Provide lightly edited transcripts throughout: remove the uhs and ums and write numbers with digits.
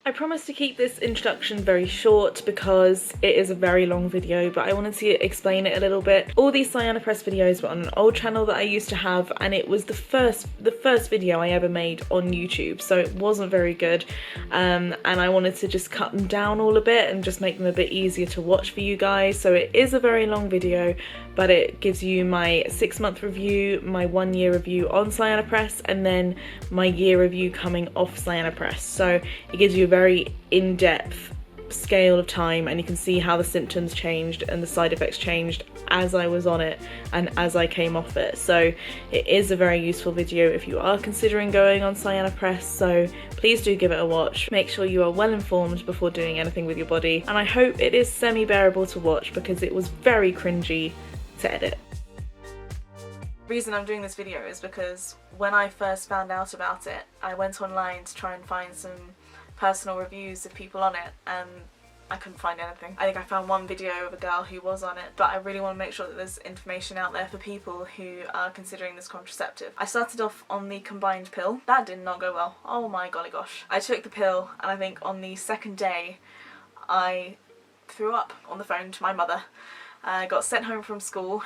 I promise to keep this introduction very short because it is a very long video, but I wanted to explain it a little bit. All these Sayana Press videos were on an old channel that I used to have, and it was the first video I ever made on YouTube, so it wasn't very good, and I wanted to just cut them down all a bit and just make them a bit easier to watch for you guys. So it is a very long video, but it gives you my 6-month review, my 1-year review on Sayana Press, and then my year review coming off Sayana Press. So it gives you a very in-depth scale of time, and you can see how the symptoms changed and the side effects changed as I was on it and as I came off it. So it is a very useful video if you are considering going on Sayana Press, so please do give it a watch. Make sure you are well informed before doing anything with your body, and I hope it is semi-bearable to watch because it was very cringy to edit. The reason I'm doing this video is because when I first found out about it, I went online to try and find some personal reviews of people on it, and I couldn't find anything. I think I found one video of a girl who was on it, but I really want to make sure that there's information out there for people who are considering this contraceptive. I started off on the combined pill. That did not go well. Oh my golly gosh. I took the pill, and I think on the second day I threw up on the phone to my mother. I got sent home from school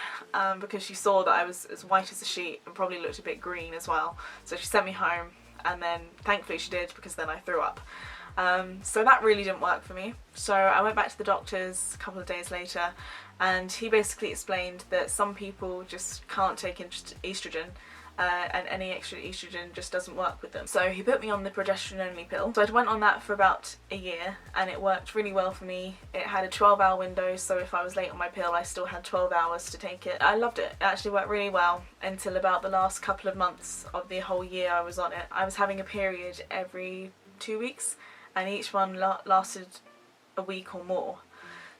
because she saw that I was as white as a sheet and probably looked a bit green as well. So she sent me home, and then thankfully she did, because then I threw up. So that really didn't work for me. So I went back to the doctors a couple of days later, and he basically explained that some people just can't take estrogen, and any extra estrogen just doesn't work with them. So he put me on the progesterone only pill. So I went on that for about a year, and it worked really well for me. It had a 12-hour window, so if I was late on my pill I still had 12 hours to take it. I loved it. It actually worked really well until about the last couple of months of the whole year I was on it. I was having a period every 2 weeks, and each one lasted a week or more.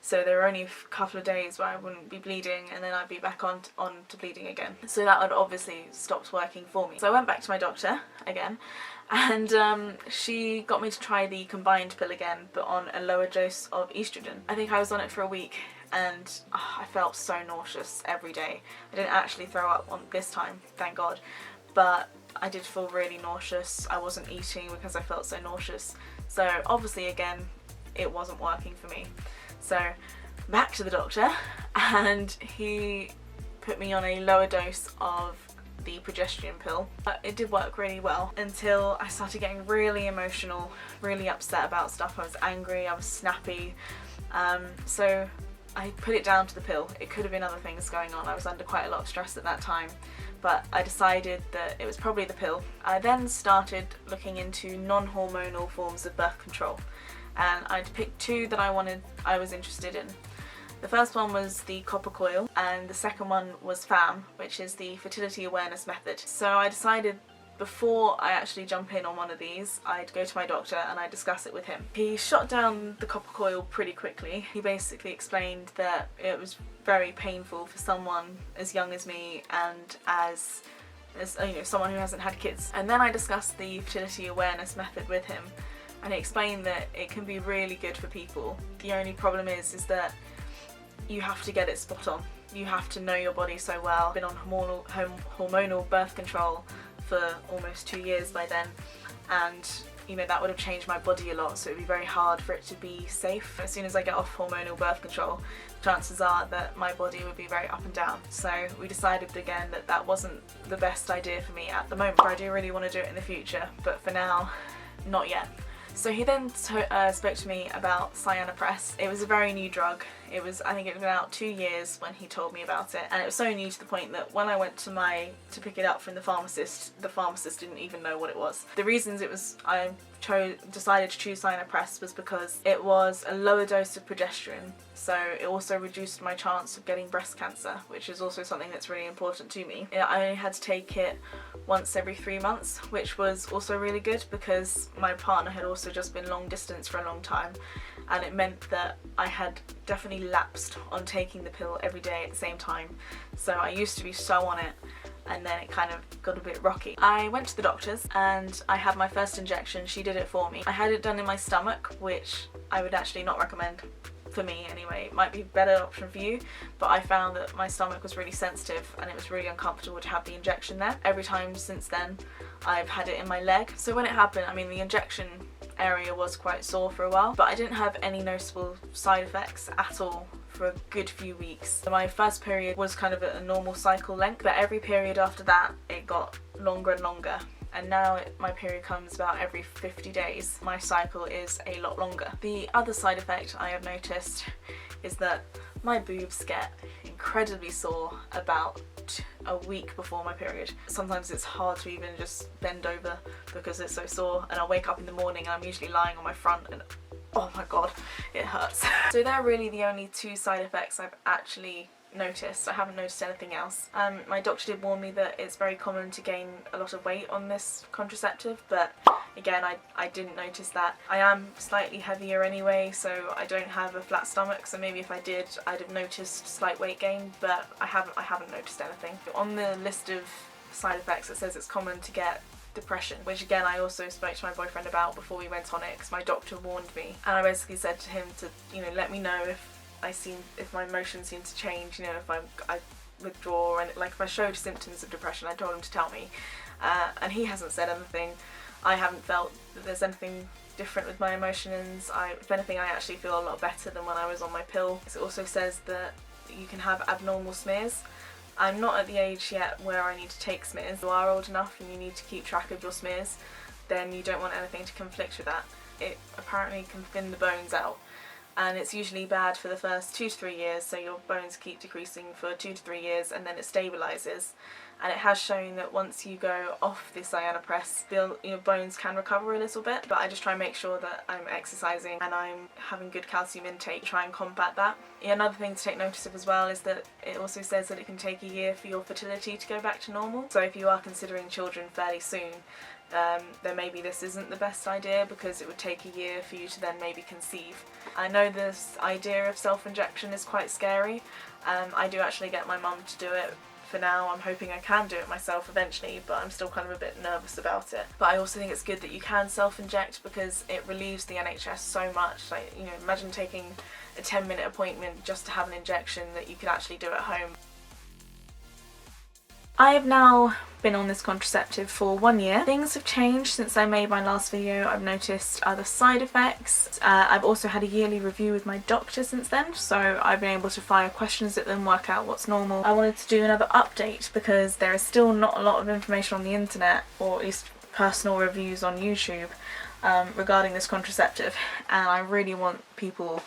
So there were only a couple of days where I wouldn't be bleeding, and then I'd be back on to bleeding again. So that had obviously stopped working for me. So I went back to my doctor again, and she got me to try the combined pill again, but on a lower dose of estrogen. I think I was on it for a week, and I felt so nauseous every day. I didn't actually throw up on this time, thank God, but I did feel really nauseous. I wasn't eating because I felt so nauseous. So obviously again, it wasn't working for me. So back to the doctor, and he put me on a lower dose of the progesterone pill. It did work really well until I started getting really emotional, really upset about stuff. I was angry, I was snappy, so I put it down to the pill. It could have been other things going on. I was under quite a lot of stress at that time, but I decided that it was probably the pill. I then started looking into non-hormonal forms of birth control, and I'd picked 2 that I was interested in. The first one was the copper coil, and the second one was FAM, which is the fertility awareness method. So I decided before I actually jump in on one of these, I'd go to my doctor and I'd discuss it with him. He shot down the copper coil pretty quickly. He basically explained that it was very painful for someone as young as me, and as you know, someone who hasn't had kids. And then I discussed the fertility awareness method with him, and he explained that it can be really good for people. The only problem is that you have to get it spot on. You have to know your body so well. I've been on hormonal birth control for almost 2 years by then, and you know, that would have changed my body a lot, so it would be very hard for it to be safe. As soon as I get off hormonal birth control, chances are that my body would be very up and down. So we decided again that that wasn't the best idea for me at the moment. I do really want to do it in the future, but for now, not yet. So he then spoke to me about Sayana Press. It was a very new drug. I think it was about 2 years when he told me about it, and it was so new to the point that when I went to pick it up from the pharmacist didn't even know what it was. The reasons I decided to choose Sayana Press was because it was a lower dose of progesterone, so it also reduced my chance of getting breast cancer, which is also something that's really important to me. I only had to take it once every 3 months, which was also really good because my partner had also just been long distance for a long time, and it meant that I had definitely lapsed on taking the pill every day at the same time. So I used to be so on it, and then it kind of got a bit rocky. I went to the doctors and I had my first injection. She did it for me. I had it done in my stomach, which I would actually not recommend. For me anyway. It might be a better option for you, but I found that my stomach was really sensitive and it was really uncomfortable to have the injection there. Every time since then I've had it in my leg. So when it happened, I mean, the injection area was quite sore for a while, but I didn't have any noticeable side effects at all for a good few weeks. My first period was kind of at a normal cycle length, but every period after that it got longer and longer. And now my period comes about every 50 days. My cycle is a lot longer. The other side effect I have noticed is that my boobs get incredibly sore about a week before my period. Sometimes it's hard to even just bend over because it's so sore, and I'll wake up in the morning and I'm usually lying on my front and oh my god, it hurts. So they're really the only two side effects I've actually noticed. I haven't noticed anything else. My doctor did warn me that it's very common to gain a lot of weight on this contraceptive, but again, I didn't notice that. I am slightly heavier anyway, so I don't have a flat stomach, so maybe if I did, I'd have noticed slight weight gain, but I haven't noticed anything. On the list of side effects, it says it's common to get depression, which again I also spoke to my boyfriend about before we went on it, because my doctor warned me, and I basically said to him to, you know, let me know if my emotions seem to change, you know, if I withdraw, and like if I showed symptoms of depression, I told him to tell me, and he hasn't said anything. I haven't felt that there's anything different with my emotions. If anything, I actually feel a lot better than when I was on my pill. It also says that you can have abnormal smears. I'm not at the age yet where I need to take smears. If you are old enough and you need to keep track of your smears, then you don't want anything to conflict with that. It apparently can thin the bones out, and it's usually bad for the first 2 to 3 years, so your bones keep decreasing for 2 to 3 years and then it stabilises. And it has shown that once you go off the Sayana Press, your bones can recover a little bit, but I just try and make sure that I'm exercising and I'm having good calcium intake to try and combat that. Yeah, another thing to take notice of as well is that it also says that it can take a year for your fertility to go back to normal. So if you are considering children fairly soon, then maybe this isn't the best idea, because it would take a year for you to then maybe conceive. I know this idea of self-injection is quite scary. I do actually get my mum to do it. For now, I'm hoping I can do it myself eventually, but I'm still kind of a bit nervous about it. But I also think it's good that you can self-inject, because it relieves the NHS so much. Like, you know, imagine taking a 10-minute appointment just to have an injection that you could actually do at home. I have now been on this contraceptive for 1 year. Things have changed since I made my last video. I've noticed other side effects. I've also had a yearly review with my doctor since then, so I've been able to fire questions at them, work out what's normal. I wanted to do another update because there is still not a lot of information on the internet, or at least personal reviews on YouTube, regarding this contraceptive, and I really want people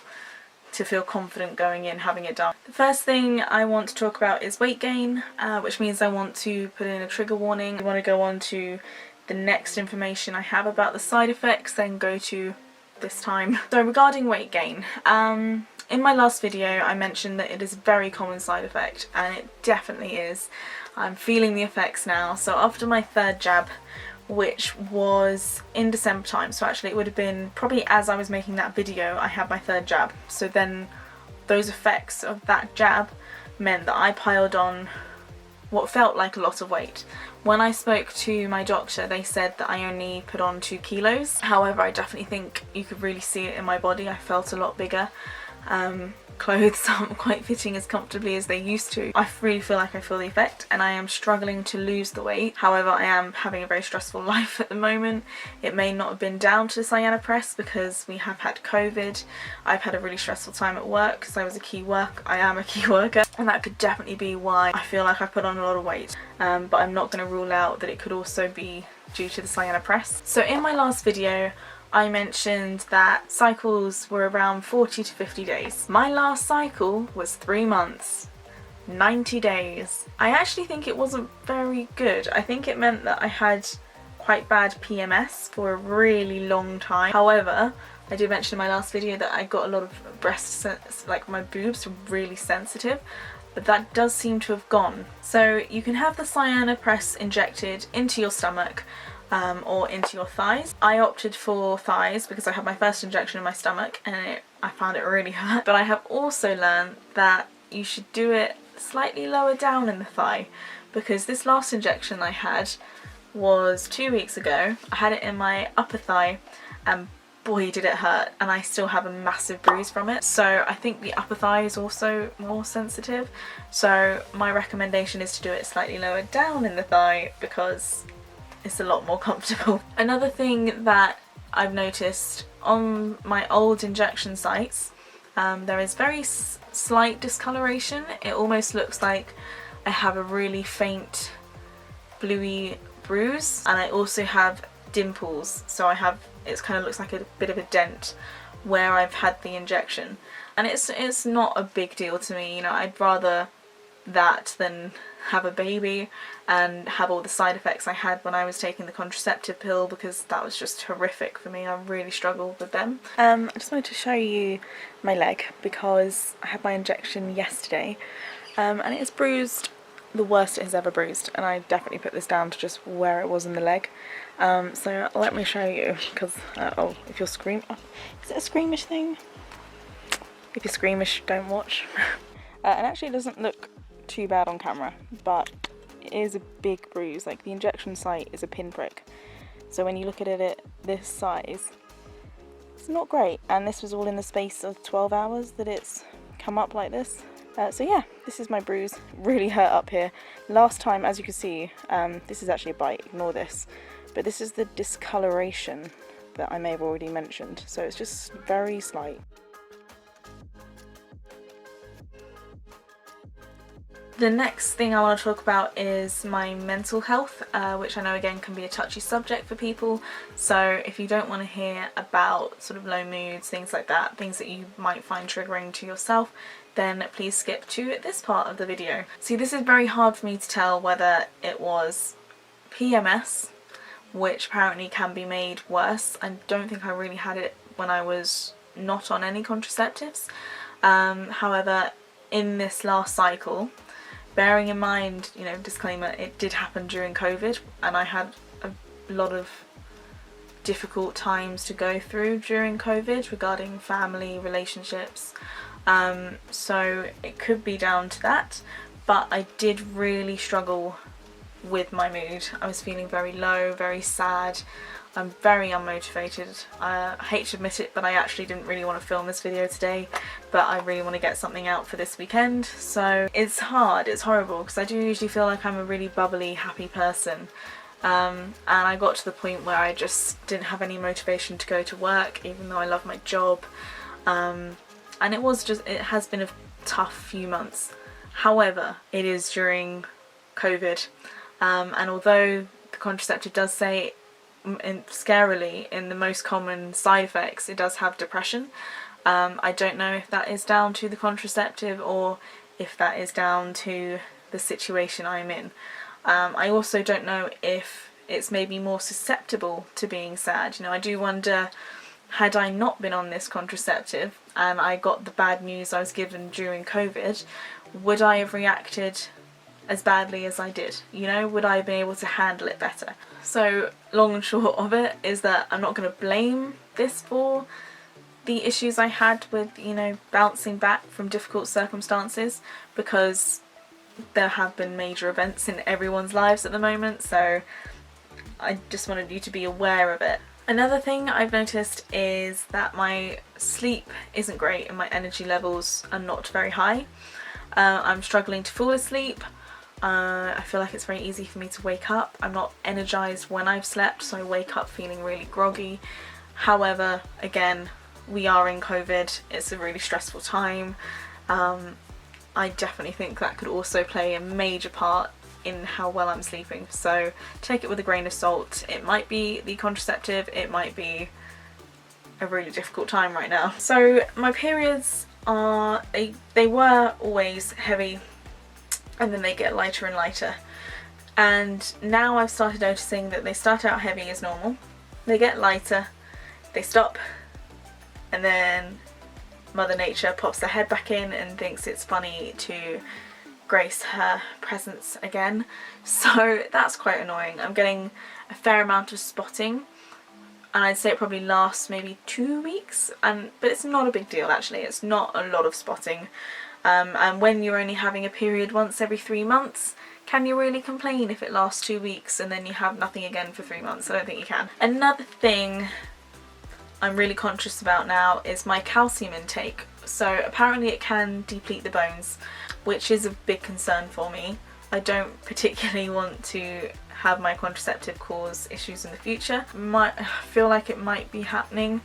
to feel confident going in having it done. The first thing I want to talk about is weight gain, which means I want to put in a trigger warning. I want to go on to the next information I have about the side effects, then go to this time. So regarding weight gain, in my last video I mentioned that it is a very common side effect, and it definitely is. I'm feeling the effects now. So after my third jab, which was in December time, so actually it would have been probably as I was making that video I had my third jab, so then those effects of that jab meant that I piled on what felt like a lot of weight. When I spoke to my doctor, they said that I only put on 2 kilos. However, I definitely think you could really see it in my body. I felt a lot bigger. Clothes aren't quite fitting as comfortably as they used to. I really feel like I feel the effect, and I am struggling to lose the weight. However, I am having a very stressful life at the moment. It may not have been down to the Sayana Press because we have had COVID. I've had a really stressful time at work because I am a key worker, and that could definitely be why I feel like I put on a lot of weight. But I'm not going to rule out that it could also be due to the Sayana Press. So in my last video, I mentioned that cycles were around 40 to 50 days. My last cycle was 3 months, 90 days. I actually think it wasn't very good. I think it meant that I had quite bad PMS for a really long time. However, I did mention in my last video that I got a lot of like my boobs are really sensitive, but that does seem to have gone. So you can have the Sayana Press injected into your stomach, or into your thighs. I opted for thighs because I had my first injection in my stomach and I found it really hurt. But I have also learned that you should do it slightly lower down in the thigh, because this last injection I had was 2 weeks ago. I had it in my upper thigh, and boy did it hurt, and I still have a massive bruise from it. So I think the upper thigh is also more sensitive, so my recommendation is to do it slightly lower down in the thigh because it's a lot more comfortable. Another thing that I've noticed on my old injection sites there is very slight discoloration. It almost looks like I have a really faint bluey bruise, and I also have dimples, so it kind of looks like a bit of a dent where I've had the injection, and it's not a big deal to me. You know, I'd rather that than have a baby and have all the side effects I had when I was taking the contraceptive pill, because that was just horrific for me. I really struggled with them. I just wanted to show you my leg because I had my injection yesterday, and it is bruised the worst it has ever bruised, and I definitely put this down to just where it was in the leg. So let me show you, because oh, if you're is it a squeamish thing? If you're squeamish, don't watch. And actually it doesn't look too bad on camera, but it is a big bruise. Like, the injection site is a pinprick, so when you look at it at this size, it's not great. And this was all in the space of 12 hours that it's come up like this. So yeah, this is my bruise. Really hurt up here. Last time, as you can see, this is actually a bite, ignore this, but this is the discoloration that I may have already mentioned, so it's just very slight. The next thing I want to talk about is my mental health, which I know again can be a touchy subject for people. So if you don't want to hear about sort of low moods, things like that, things that you might find triggering to yourself, then please skip to this part of the video. See, this is very hard for me to tell whether it was PMS, which apparently can be made worse. I don't think I really had it when I was not on any contraceptives. However, in this last cycle, bearing in mind, you know, disclaimer, it did happen during COVID, and I had a lot of difficult times to go through during COVID regarding family, relationships, so it could be down to that, but I did really struggle with my mood. I was feeling very low, very sad. I'm very unmotivated. I hate to admit it, but I actually didn't really want to film this video today, but I really want to get something out for this weekend. So it's hard, it's horrible, because I do usually feel like I'm a really bubbly, happy person. And I got to the point where I just didn't have any motivation to go to work, even though I love my job. And it has been a tough few months. However, it is during COVID. And although the contraceptive does say, scarily, in the most common side effects, it does have depression. I don't know if that is down to the contraceptive or if that is down to the situation I'm in. I also don't know if it's maybe more susceptible to being sad. You know, I do wonder, had I not been on this contraceptive and I got the bad news I was given during COVID, would I have reacted as badly as I did? You know, would I have been able to handle it better? So long and short of it is that I'm not going to blame this for the issues I had with, you know, bouncing back from difficult circumstances, because there have been major events in everyone's lives at the moment, so I just wanted you to be aware of it. Another thing I've noticed is that my sleep isn't great and my energy levels are not very high. I'm struggling to fall asleep. I feel like it's very easy for me to wake up. I'm not energized when I've slept, so I wake up feeling really groggy. However, again, we are in COVID, it's a really stressful time. I definitely think that could also play a major part in how well I'm sleeping, so take it with a grain of salt. It might be the contraceptive, it might be a really difficult time right now. So my periods are, they were always heavy, and then they get lighter and lighter, and now I've started noticing that they start out heavy as normal, they get lighter, they stop, and then Mother Nature pops her head back in and thinks it's funny to grace her presence again. So that's quite annoying. I'm getting a fair amount of spotting, and I'd say it probably lasts maybe 2 weeks, but it's not a big deal actually. It's not a lot of spotting. And when you're only having a period once every 3 months, can you really complain if it lasts 2 weeks and then you have nothing again for 3 months? I don't think you can. Another thing I'm really conscious about now is my calcium intake. So apparently it can deplete the bones, which is a big concern for me. I don't particularly want to have my contraceptive cause issues in the future. I feel like it might be happening.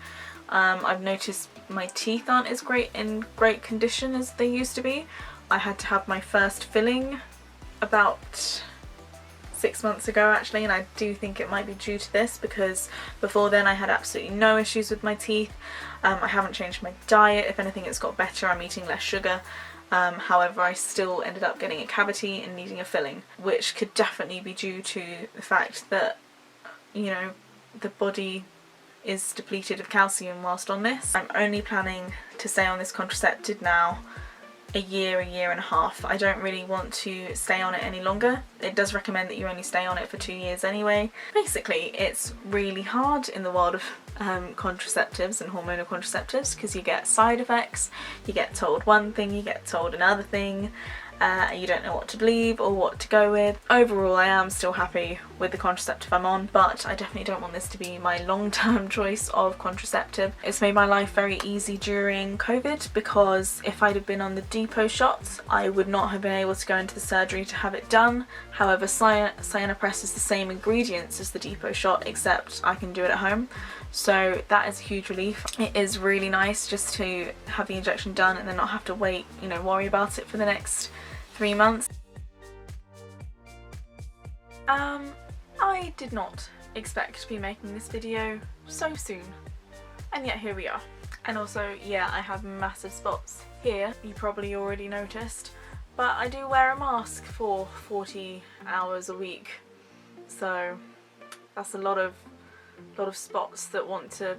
I've noticed my teeth aren't as in great condition as they used to be. I had to have my first filling about 6 months ago actually, and I do think it might be due to this, because before then I had absolutely no issues with my teeth. I haven't changed my diet. If anything, it's got better. I'm eating less sugar. However, I still ended up getting a cavity and needing a filling, which could definitely be due to the fact that, you know, the body is depleted of calcium whilst on this. I'm only planning to stay on this contraceptive now a year and a half. I don't really want to stay on it any longer. It does recommend that you only stay on it for 2 years anyway. Basically, it's really hard in the world of contraceptives and hormonal contraceptives, because you get side effects, you get told one thing, you get told another thing, you don't know what to believe or what to go with. Overall, I am still happy with the contraceptive I'm on, but I definitely don't want this to be my long-term choice of contraceptive. It's made my life very easy during COVID, because if I'd have been on the depot shots, I would not have been able to go into the surgery to have it done. However, Sayana Press is the same ingredients as the depot shot, except I can do it at home. So that is a huge relief. It is really nice just to have the injection done and then not have to wait, you know, worry about it for the next 3 months. I did not expect to be making this video so soon, and yet here we are. And also, yeah, I have massive spots here, you probably already noticed, but I do wear a mask for 40 hours a week, so that's a lot of spots that want to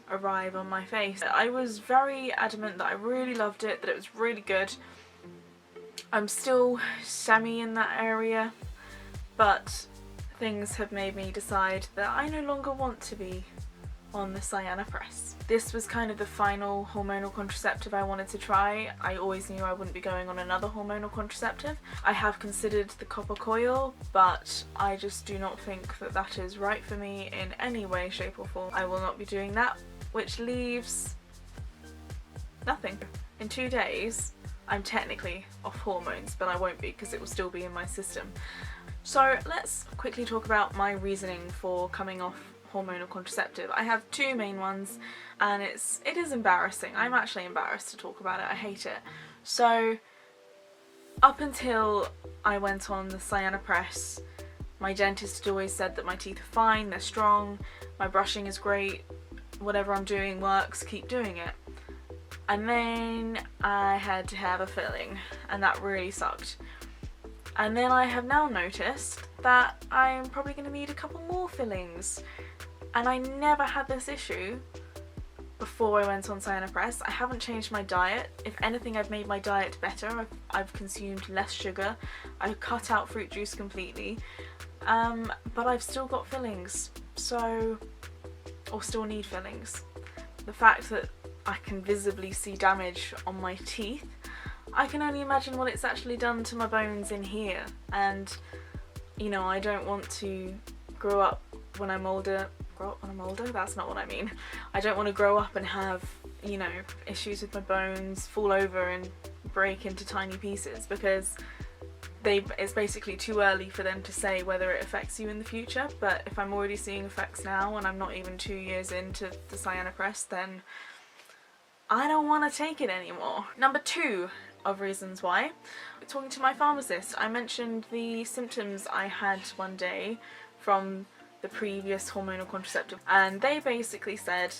arrive on my face. I was very adamant that I really loved it, that it was really good. I'm still semi in that area, but things have made me decide that I no longer want to be on the Sayana Press. This was kind of the final hormonal contraceptive I wanted to try. I always knew I wouldn't be going on another hormonal contraceptive. I have considered the copper coil, but I just do not think that that is right for me in any way, shape or form. I will not be doing that, which leaves nothing. In 2 days, I'm technically off hormones, but I won't be because it will still be in my system. So let's quickly talk about my reasoning for coming off hormonal contraceptive. I have 2 main ones, and it is embarrassing. I'm actually embarrassed to talk about it. I hate it. So up until I went on the Sayana Press, my dentist had always said that my teeth are fine, they're strong, my brushing is great, whatever I'm doing works, keep doing it. And then I had to have a filling, and that really sucked. And then I have now noticed that I'm probably going to need a couple more fillings. And I never had this issue before I went on Sayana Press. I haven't changed my diet. If anything, I've made my diet better. I've consumed less sugar. I've cut out fruit juice completely. But I've still got fillings, or still need fillings. The fact that I can visibly see damage on my teeth, I can only imagine what it's actually done to my bones in here. And, you know, I don't want to grow up when I'm older. That's not what I mean. I don't want to grow up and have, you know, issues with my bones, fall over and break into tiny pieces, because it's basically too early for them to say whether it affects you in the future. But if I'm already seeing effects now and I'm not even 2 years into the Sayana Press, then I don't want to take it anymore. Number 2 of reasons why. Talking to my pharmacist, I mentioned the symptoms I had one day from the previous hormonal contraceptive, and they basically said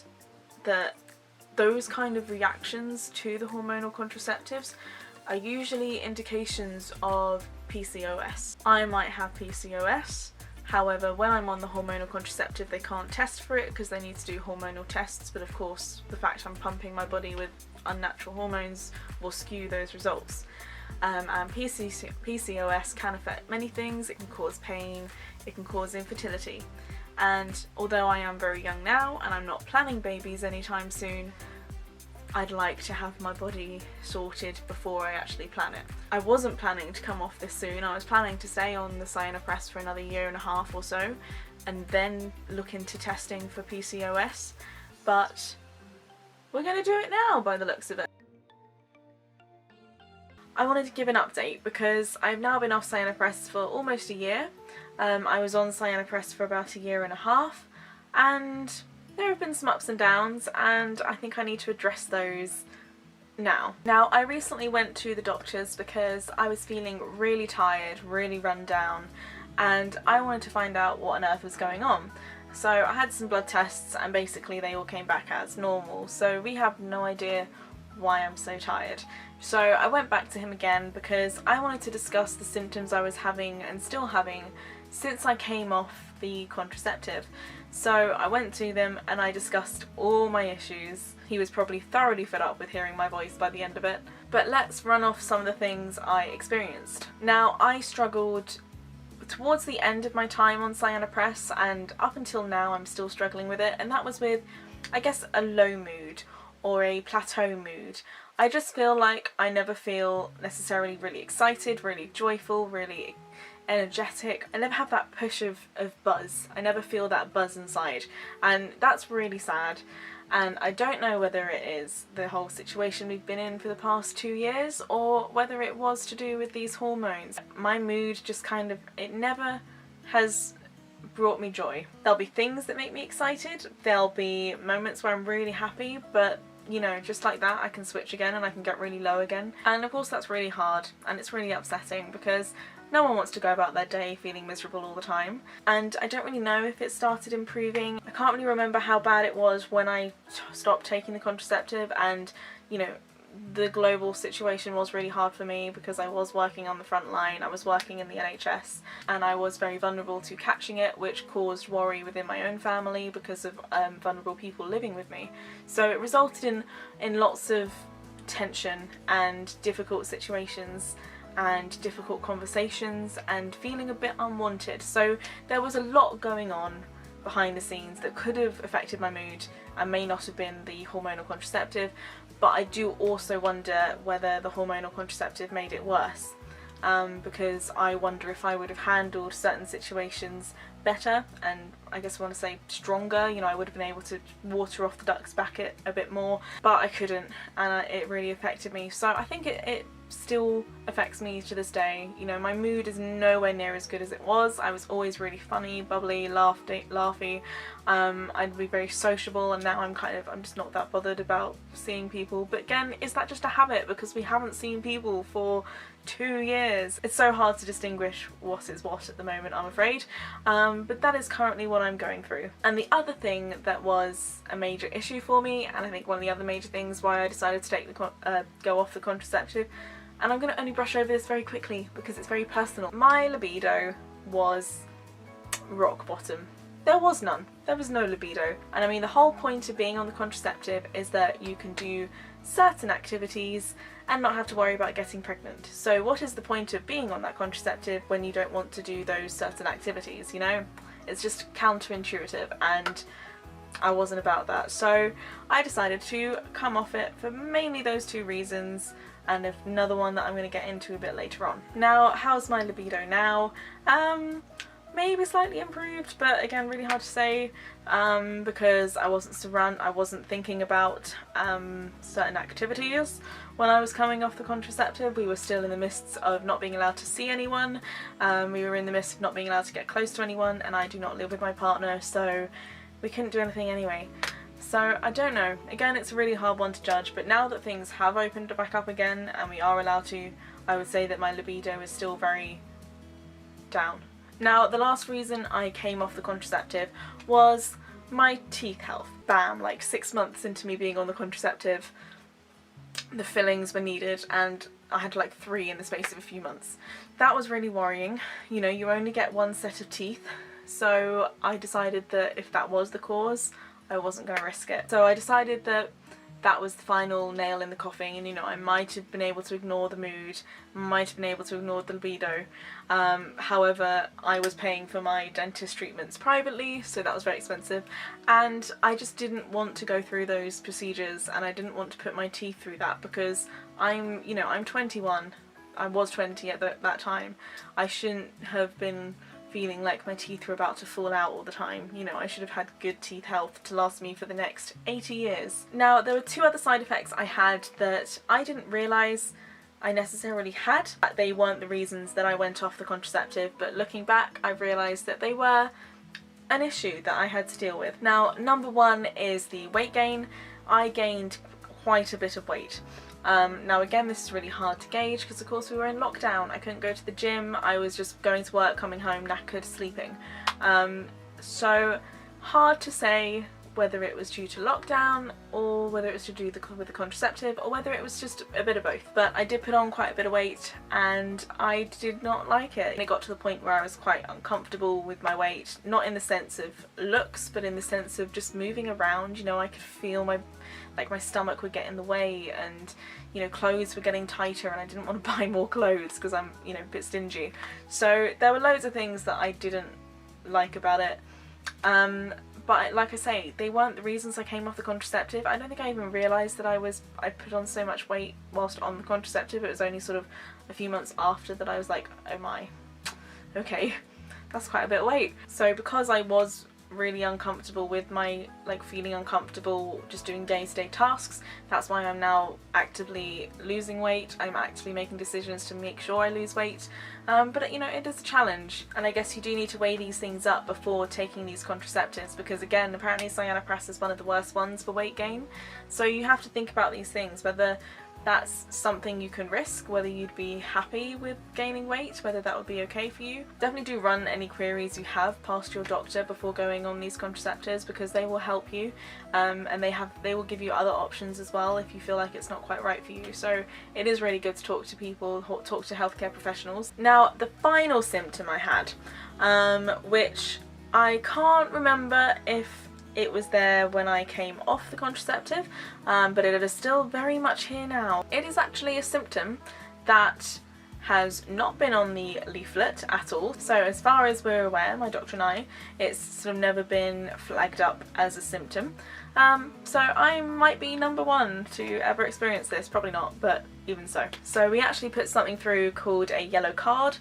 that those kind of reactions to the hormonal contraceptives are usually indications of PCOS. I might have PCOS, however when I'm on the hormonal contraceptive they can't test for it because they need to do hormonal tests, but of course the fact I'm pumping my body with unnatural hormones will skew those results. And PCOS can affect many things. It can cause pain, it can cause infertility, and although I am very young now and I'm not planning babies anytime soon, I'd like to have my body sorted before I actually plan it. I wasn't planning to come off this soon. I was planning to stay on the Sayana Press for another 1.5 years or so and then look into testing for PCOS, but we're going to do it now by the looks of it. I wanted to give an update because I've now been off Sayana Press for almost a year. I was on Sayana Press for about a year and a half, and there have been some ups and downs, and I think I need to address those now. Now, I recently went to the doctors because I was feeling really tired, really run down, and I wanted to find out what on earth was going on. So I had some blood tests and basically they all came back as normal, so we have no idea why I'm so tired. So I went back to him again because I wanted to discuss the symptoms I was having and still having since I came off the contraceptive. So I went to them and I discussed all my issues. He was probably thoroughly fed up with hearing my voice by the end of it. But let's run off some of the things I experienced. Now, I struggled towards the end of my time on Sayana Press, and up until now I'm still struggling with it, and that was with, I guess, a low mood or a plateau mood. I just feel like I never feel necessarily really excited, really joyful, really energetic. I never have that push of buzz. I never feel that buzz inside, and that's really sad. And I don't know whether it is the whole situation we've been in for the past 2 years or whether it was to do with these hormones. My mood just kind of, it never has brought me joy. There'll be things that make me excited, there'll be moments where I'm really happy, but you know, just like that I can switch again and I can get really low again. And of course that's really hard and it's really upsetting because no one wants to go about their day feeling miserable all the time. And I don't really know if it started improving. I can't really remember how bad it was when I stopped taking the contraceptive, and you know, the global situation was really hard for me because I was working on the front line, I was working in the NHS, and I was very vulnerable to catching it, which caused worry within my own family because of vulnerable people living with me. So it resulted in lots of tension and difficult situations and difficult conversations and feeling a bit unwanted. So there was a lot going on behind the scenes that could have affected my mood and may not have been the hormonal contraceptive, but I do also wonder whether the hormonal contraceptive made it worse, because I wonder if I would have handled certain situations better, and I guess I want to say stronger. You know, I would have been able to water off the duck's back a bit more, but I couldn't, and it really affected me. So I think it still affects me to this day. You know, my mood is nowhere near as good as it was. I was always really funny, bubbly, laughy. I'd be very sociable, and now I'm just not that bothered about seeing people. But again, is that just a habit because we haven't seen people for 2 years? It's so hard to distinguish what is what at the moment, I'm afraid. But that is currently what I'm going through. And the other thing that was a major issue for me, and I think one of the other major things why I decided to take go off the contraceptive, and I'm going to only brush over this very quickly because it's very personal. My libido was rock bottom. There was none. There was no libido. And I mean, the whole point of being on the contraceptive is that you can do certain activities and not have to worry about getting pregnant. So what is the point of being on that contraceptive when you don't want to do those certain activities, you know? It's just counterintuitive, and I wasn't about that. So I decided to come off it for mainly those 2 reasons, and another one that I'm going to get into a bit later on. Now, how's my libido now? Maybe slightly improved, but again, really hard to say, because I wasn't thinking about certain activities when I was coming off the contraceptive. We were still in the midst of not being allowed to see anyone. We were in the midst of not being allowed to get close to anyone, and I do not live with my partner, so we couldn't do anything anyway. So I don't know. Again, it's a really hard one to judge, but now that things have opened back up again and we are allowed to, I would say that my libido is still very down. Now, the last reason I came off the contraceptive was my teeth health. Bam, like 6 months into me being on the contraceptive, the fillings were needed, and I had like 3 in the space of a few months. That was really worrying. You know, you only get 1 set of teeth, so I decided that if that was the cause, I wasn't going to risk it. So I decided that that was the final nail in the coffin, and you know, I might have been able to ignore the mood, might have been able to ignore the libido. However, I was paying for my dentist treatments privately, so that was very expensive, and I just didn't want to go through those procedures, and I didn't want to put my teeth through that because I'm 21. I was 20 at that time. I shouldn't have been feeling like my teeth were about to fall out all the time. You know, I should have had good teeth health to last me for the next 80 years. Now, there were 2 other side effects I had that I didn't realise I necessarily had. They weren't the reasons that I went off the contraceptive, but looking back I've realised that they were an issue that I had to deal with. Now, number one is the weight gain. I gained quite a bit of weight. Now again, this is really hard to gauge because of course we were in lockdown. I couldn't go to the gym, I was just going to work, coming home knackered, sleeping. So hard to say whether it was due to lockdown or whether it was to do with the contraceptive or whether it was just a bit of both. But I did put on quite a bit of weight and I did not like it. And it got to the point where I was quite uncomfortable with my weight, not in the sense of looks but in the sense of just moving around. You know, I could feel my stomach would get in the way, and you know, clothes were getting tighter and I didn't want to buy more clothes because I'm, you know, a bit stingy. So there were loads of things that I didn't like about it. But like I say, they weren't the reasons I came off the contraceptive. I don't think I even realised that I put on so much weight whilst on the contraceptive. It was only sort of a few months after that I was like, oh my, okay, that's quite a bit of weight. So because I was really uncomfortable with my, like, feeling uncomfortable just doing day-to-day tasks, that's why I'm now actively losing weight. I'm actively making decisions to make sure I lose weight, but you know, it is a challenge, and I guess you do need to weigh these things up before taking these contraceptives, because again, apparently Sayana Press is one of the worst ones for weight gain. So you have to think about these things, whether that's something you can risk, whether you'd be happy with gaining weight, whether that would be okay for you. Definitely do run any queries you have past your doctor before going on these contraceptives, because they will help you, and they will give you other options as well if you feel like it's not quite right for you. So it is really good to talk to people, talk to healthcare professionals. Now, the final symptom I had, which I can't remember if it was there when I came off the contraceptive, but it is still very much here now. It is actually a symptom that has not been on the leaflet at all. So as far as we're aware, my doctor and I, it's sort of never been flagged up as a symptom. So I might be number one to ever experience this, probably not, but even so. So we actually put something through called a yellow card,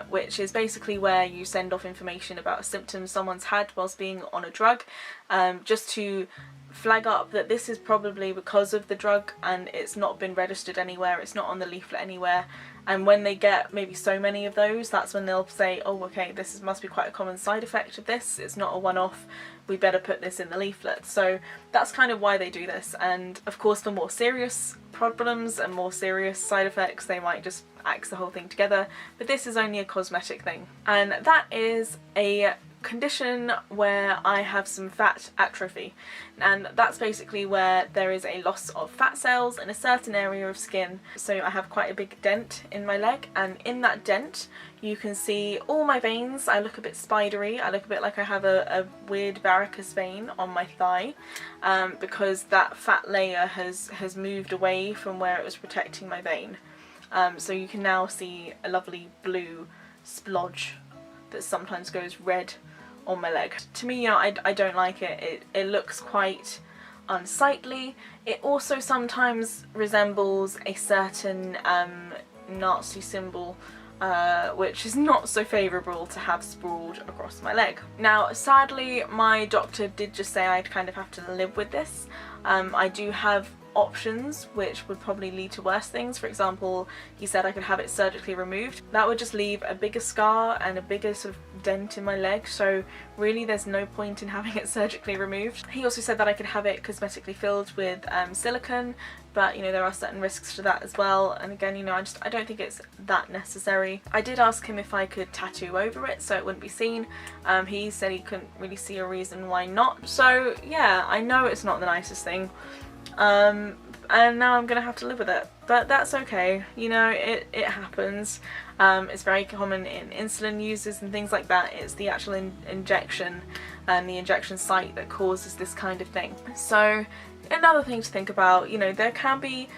which is basically where you send off information about a symptom someone's had whilst being on a drug, just to flag up that this is probably because of the drug and it's not been registered anywhere, it's not on the leaflet anywhere. And when they get maybe so many of those, that's when they'll say, oh okay, must be quite a common side effect of this, it's not a one-off, we better put this in the leaflet. So that's kind of why they do this. And of course, for more serious problems and more serious side effects, they might just axe the whole thing together, but this is only a cosmetic thing. And that is a condition where I have some fat atrophy, and that's basically where there is a loss of fat cells in a certain area of skin. So I have quite a big dent in my leg, and in that dent you can see all my veins. I look a bit spidery, I look a bit like I have a weird varicose vein on my thigh, because that fat layer has moved away from where it was protecting my vein. So you can now see a lovely blue splodge that sometimes goes red on my leg. To me, you know, I don't like it. It looks quite unsightly. It also sometimes resembles a certain Nazi symbol, which is not so favourable to have sprawled across my leg. Now, sadly, my doctor did just say I'd kind of have to live with this. I do have options which would probably lead to worse things. For example, he said I could have it surgically removed. That would just leave a bigger scar and a bigger sort of dent in my leg, so really there's no point in having it surgically removed. He also said that I could have it cosmetically filled with silicone, but you know, there are certain risks to that as well, and again, you know, I don't think it's that necessary. I did ask him if I could tattoo over it so it wouldn't be seen. He said he couldn't really see a reason why not. So yeah, I know it's not the nicest thing, and now I'm gonna have to live with it, but that's okay, you know, it happens. It's very common in insulin users and things like that. It's the actual injection and the injection site that causes this kind of thing. So another thing to think about, you know, there can be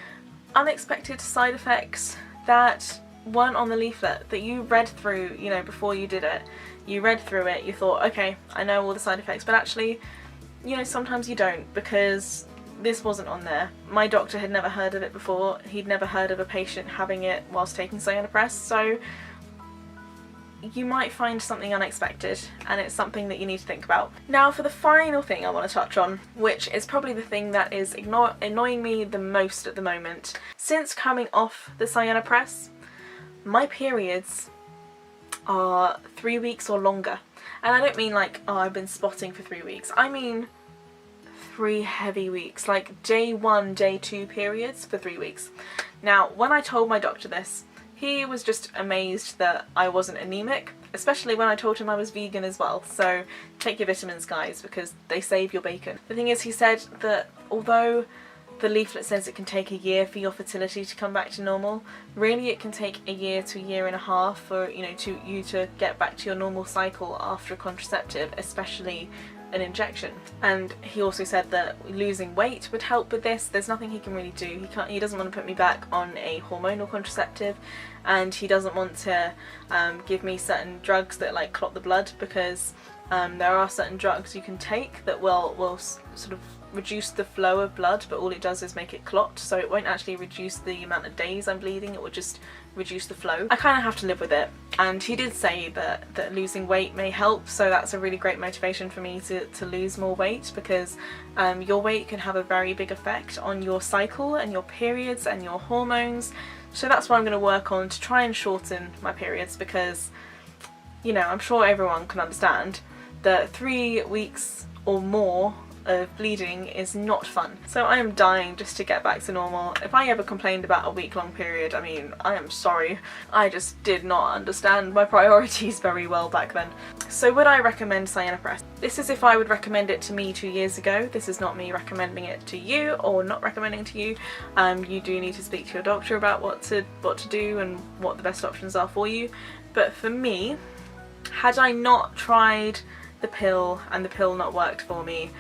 unexpected side effects that weren't on the leaflet, that you read through, you know, before you did it. You read through it, you thought, okay, I know all the side effects, but actually, you know, sometimes you don't, because this wasn't on there. My doctor had never heard of it before. He'd never heard of a patient having it whilst taking Sayana Press, so you might find something unexpected, and it's something that you need to think about. Now for the final thing I want to touch on, which is probably the thing that is annoying me the most at the moment. Since coming off the Sayana Press, my periods are 3 weeks or longer. And I don't mean like, oh, I've been spotting for 3 weeks. I mean 3 heavy weeks, like day 1, day 2 periods for 3 weeks. Now, when I told my doctor this, he was just amazed that I wasn't anemic, especially when I told him I was vegan as well. So take your vitamins, guys, because they save your bacon. The thing is, he said that although the leaflet says it can take a year for your fertility to come back to normal, really it can take a year to a year and a half for you to get back to your normal cycle after a contraceptive, especially an injection. And he also said that losing weight would help with this. There's nothing he can really do. He doesn't want to put me back on a hormonal contraceptive, and he doesn't want to give me certain drugs that like clot the blood, because there are certain drugs you can take that will sort of reduce the flow of blood, but all it does is make it clot, so it won't actually reduce the amount of days I'm bleeding, it will just reduce the flow. I kind of have to live with it, and he did say that losing weight may help, so that's a really great motivation for me to lose more weight, because your weight can have a very big effect on your cycle and your periods and your hormones. So that's what I'm going to work on to try and shorten my periods, because I'm sure everyone can understand that 3 weeks or more of bleeding is not fun. So I am dying just to get back to normal. If I ever complained about a week-long period, I mean, I am sorry. I just did not understand my priorities very well back then. So would I recommend Sayana Press? This is if I would recommend it to me 2 years ago. This is not me recommending it to you or not recommending it to you. You do need to speak to your doctor about what to do and what the best options are for you. But for me, had I not tried the pill and the pill not worked for me,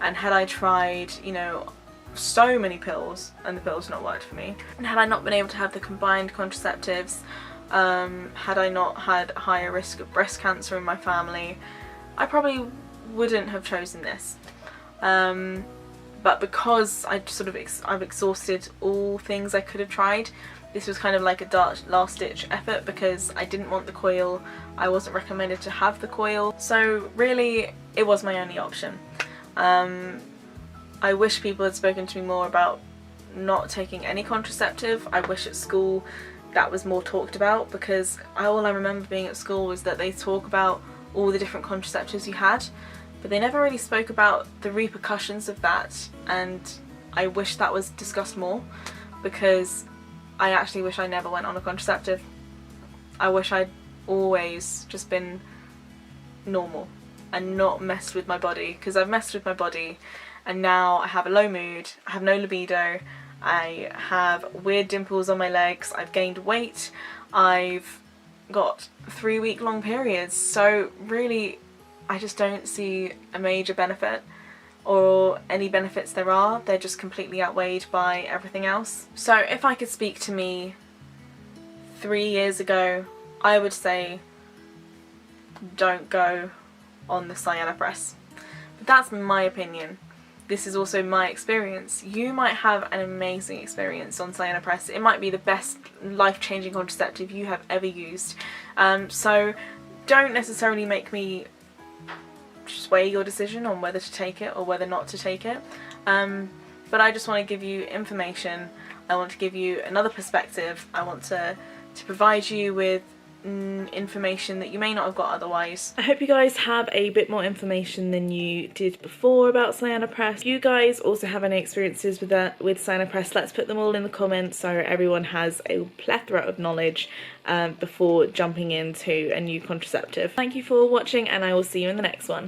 and had I tried, so many pills and the pills not worked for me, and had I not been able to have the combined contraceptives, had I not had a higher risk of breast cancer in my family, I probably wouldn't have chosen this. But because I've exhausted all things I could have tried, this was kind of like a last-ditch effort, because I didn't want the coil, I wasn't recommended to have the coil, so really it was my only option. I wish people had spoken to me more about not taking any contraceptive. I wish at school that was more talked about, because all I remember being at school was that they talk about all the different contraceptives you had, but they never really spoke about the repercussions of that, and I wish that was discussed more, because I actually wish I never went on a contraceptive. I wish I'd always just been normal and not messed with my body, because I've messed with my body and now I have a low mood, I have no libido, I have weird dimples on my legs, I've gained weight, I've got 3 week long periods, so really I just don't see a major benefit, or any benefits there are, they're just completely outweighed by everything else. So if I could speak to me 3 years ago, I would say don't go on the Sayana Press. But that's my opinion. This is also my experience. You might have an amazing experience on Sayana Press. It might be the best life-changing contraceptive you have ever used. So don't necessarily make me sway your decision on whether to take it or whether not to take it. But I just want to give you information. I want to give you another perspective. I want to provide you with information that you may not have got otherwise. I hope you guys have a bit more information than you did before about Sayana Press. If you guys also have any experiences with Sayana Press, let's put them all in the comments so everyone has a plethora of knowledge before jumping into a new contraceptive. Thank you for watching, and I will see you in the next one.